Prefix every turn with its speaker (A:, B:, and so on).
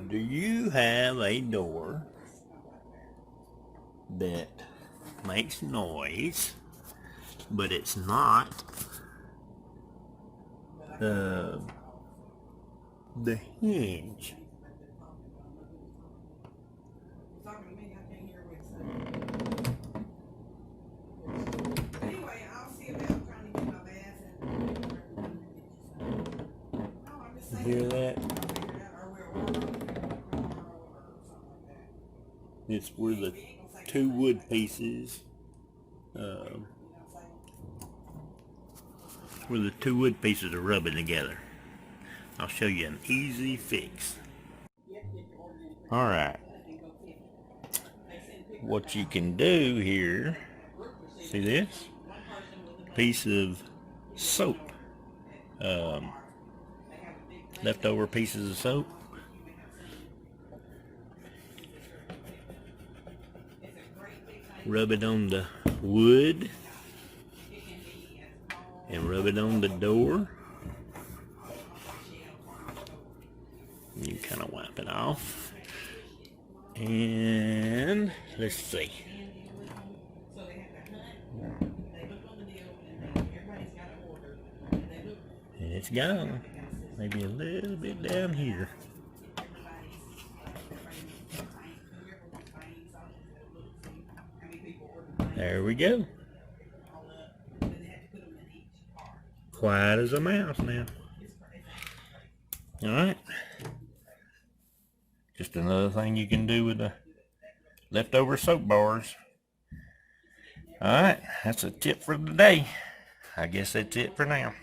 A: Do you have a door that makes noise, but it's not the hinge? You hear that? It's where the two wood pieces are rubbing together. I'll show you an easy fix. Alright, what you can do here, see this? Piece of soap, leftover pieces of soap. Rub it on the wood and rub it on the door. You kind of wipe it off. And let's see. And it's gone. Maybe a little bit down here. There we go. Quiet as a mouse now. Alright. Just another thing you can do with the leftover soap bars. Alright, that's a tip for the day. I guess that's it for now.